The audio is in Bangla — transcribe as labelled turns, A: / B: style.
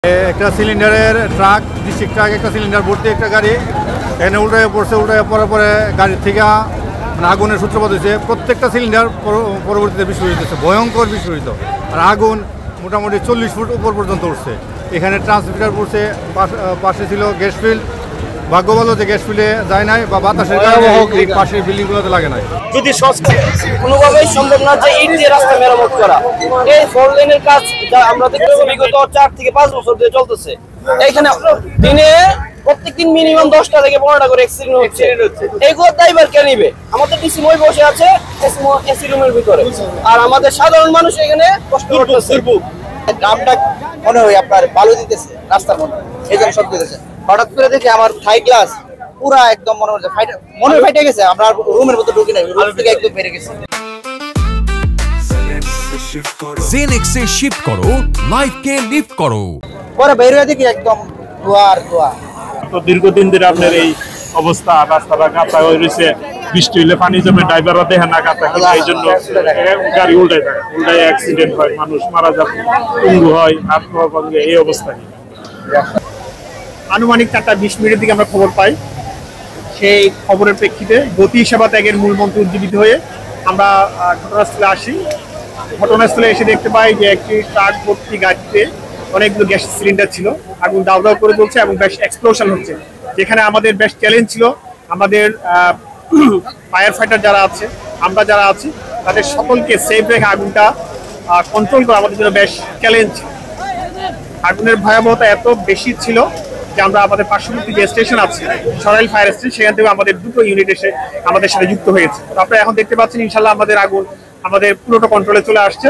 A: একটা সিলিন্ডারের ট্রাক, ডিস্ট্রিক্ট ট্রাক, একটা সিলিন্ডার ভর্তি একটা গাড়ি এখানে উল্টে পড়ছে। উল্টে পড়ার পরে গাড়ির থেকে আগুনের সূত্রপাত হয়েছে। প্রত্যেকটা সিলিন্ডার পরবর্তীতে বিস্ফোরিত হয়েছে, ভয়ঙ্কর বিস্ফোরিত। আর আগুন মোটামুটি 40 ফুট উপর পর্যন্ত উঠছে। এখানে ট্রান্সমিটার পড়ছে, পাশে ছিল গ্যাস ফিল্ড। ভাগ্য ভালো যে গ্যাস ফিল্ডে যায় নাই বা বাতাসের কারণে পাশের বিল্ডিংগুলোতে লাগে নাই।
B: যদি কোনোভাবেই সম্ভব না যে ইট দিয়ে রাস্তা মেরামত করা, এই 4 লেনের কাজ যা আমরা দেখতেছি বিগত 4 থেকে 5 বছর ধরে চলতেছে। এইখানে দিনে প্রত্যেকদিন মিনিমাম 10টা থেকে 15টা করে অ্যাক্সিডেন্ট হচ্ছে। এইগুলো ড্রাইভার কে নিবে? আমাদের ডিসি মই বসে আছে এসি রুমের ভিতরে, আর আমাদের সাধারণ মানুষ এখানে কষ্ট করতেছে।
C: ড্রামটা মনে হয় আপনার বালু দিতেছে রাস্তার মধ্যে, এই জন্য শব্দ দিতেছে। হঠাৎ করে দেখি আমার থাই গ্লাস পুরা একদম মনে হচ্ছে ফাইটে গেছে। আমরা রুমের মধ্যে ঢুকি নাই, রুম থেকে একদম বেরিয়ে গেছে।
D: জেনেক্সে শিফট করো, লাইফকে লিফট করো।
C: পরে বের হয়ে দেখি একদম ধোয়া।
E: তো দীর্ঘদিন ধরে আপনার এই অবস্থা, রাস্তাটা কাঁচা হয়ে রয়েছে, বৃষ্টি হলে পানি জমে, ড্রাইভাররা দেখে না কাঁচা, এই জন্য গাড়ি উল্টায় থাকে, উল্টায় অ্যাক্সিডেন্ট হয়, মানুষ মারা যায়, পঙ্গু হয়, আত্মহত্যা, এই অবস্থা। আনুমানিক 4টা 20 মিনিটের দিকে আমরা খবর পাই। সেই খবরের প্রেক্ষিতে গতি সেবা ত্যাগের মূল মন্ত্র উজ্জীবিত হয়ে আমরা ঘটনাস্থলে আসি। ঘটনাস্থলে এসে দেখতে পাই যে একটি ট্রাক ভর্তি গাড়িতে অনেকগুলো গ্যাস সিলিন্ডার ছিল, আগুন দাউ দাউ করে চলছে এবং বেশ এক্সপ্লোশন হচ্ছে। যেখানে আমাদের বেশ চ্যালেঞ্জ ছিল, আমাদের ফায়ার ফাইটার যারা আছে, আমরা যারা আছি, তাদের সকলকে সেফ রেখে আগুনটা কন্ট্রোল করা আমাদের জন্য বেশ চ্যালেঞ্জ। আগুনের ভয়াবহতা এত বেশি ছিল যে আমরা আমাদের পার্শ্ববর্তী যে স্টেশন আছে সরাইল ফায়ার স্টেশন, সেখান থেকে আমাদের 2টো ইউনিট এসে আমাদের সাথে যুক্ত হয়েছে। আপনারা এখন দেখতে পাচ্ছেন ইনশাল্লাহ আমাদের আগুন আমাদের পুরোটা কন্ট্রোলে চলে আসছে।